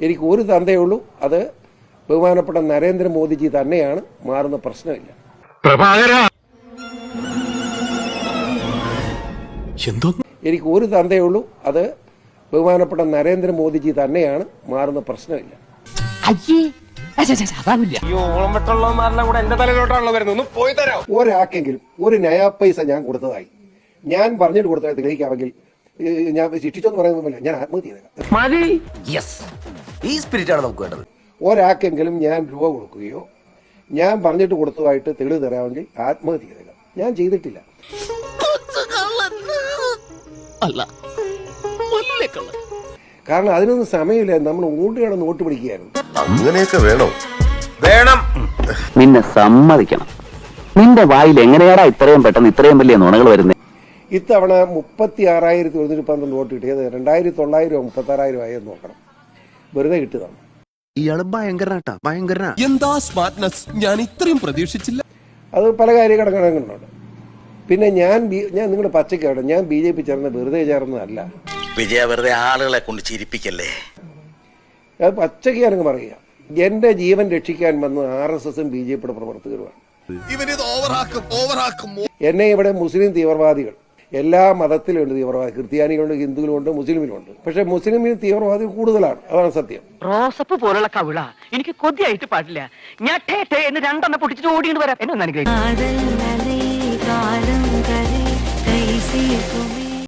എനിക്ക് ഒരു തന്തയേ ഉള്ളൂ, അത് ബഹുമാനപ്പെട്ട നരേന്ദ്രമോദിജി തന്നെയാണ്. മാറുന്ന പ്രശ്നമില്ല. എനിക്ക് ഒരു തന്തയേ ഉള്ളൂ, അത് ബഹുമാനപ്പെട്ട നരേന്ദ്രമോദിജി തന്നെയാണ്. മാറുന്ന പ്രശ്നമില്ല. ഒരാൾക്കെങ്കിലും ഒരു നയാ പൈസ ഞാൻ കൊടുത്തതായി ഞാൻ പറഞ്ഞിട്ട് കൊടുത്തതായി തെളിയിക്കാമെങ്കിൽ ഞാൻ ശിക്ഷിച്ചെന്ന് പറയുന്നില്ല, ഞാൻ ആത്മഹത്യ ചെയ്തേക്കാം. ഒരാൾക്കെങ്കിലും ഞാൻ രൂപ കൊടുക്കുകയോ ഞാൻ പറഞ്ഞിട്ട് കൊടുത്തതായിട്ട് തെളിവ് തരാമെങ്കിൽ ആത്മഹത്യ ചെയ്തേക്കാം. ഞാൻ ചെയ്തിട്ടില്ല. കാരണം അതിനൊന്നും സമയമില്ല. നമ്മൾ ഓടുകയാണ്, നോട്ട് പിടിക്കുകയായിരുന്നു. അങ്ങനെയൊക്കെ വേണം. നിന്നെ സമ്മതിക്കണം. നിന്റെ വായിൽ എങ്ങനെയാടാ ഇത്രയും പെട്ടെന്ന് ഇത്രയും വലിയ നുണകൾ വരുന്നത്? ഇത്തവണ 36,112 നോട്ട് കിട്ടിയത് 2,900 36,000 ആയെന്ന് നോക്കണം. വെറുതെ കിട്ടുന്നതാണ്. ഇയാള് ഭയങ്കര എന്താ സ്മാർട്ട്നെസ്, ഞാൻ ഇത്രയും പ്രതീക്ഷിച്ചില്ല. അത് പല കാര്യങ്ങളുണ്ട്. പിന്നെ ഞാൻ നിങ്ങളുടെ പച്ചക്കാണ്, ഞാൻ BJP ചേർന്ന് വെറുതെ ചേർന്നതല്ല. വിജയ വെറുതെ ആളുകളെ കൊണ്ട് ചിരിപ്പിക്കല്ലേ. അത് പച്ചയ്ക്ക് ഞാനങ്ങ് പറയുക. എന്റെ ജീവൻ രക്ഷിക്കാൻ വന്ന RSSഉം BJPയുടെ പ്രവർത്തകരുമാണ്. എന്നെ ഇവിടെ മുസ്ലിം തീവ്രവാദികൾ, എല്ലാ മതത്തിലുണ്ട് തീവ്രവാദി, ക്രിസ്ത്യാനികളുണ്ട്, ഹിന്ദുവിലുണ്ട്, മുസ്ലിമിലുണ്ട്. പക്ഷെ മുസ്ലിമിന് തീവ്രവാദി കൂടുതലാണ്. അതാണ് സത്യം. റോസപ്പ് പോലുള്ള കവിള എനിക്ക് കൊതിയായിട്ട് പാടില്ല. ഞാൻ എന്ന് രണ്ടെണ്ണം പൊട്ടിച്ചിട്ട് ഓടിയിട്ട് വരാം. എന്നെ ഒന്ന് അനുഗ്രഹിക്കും.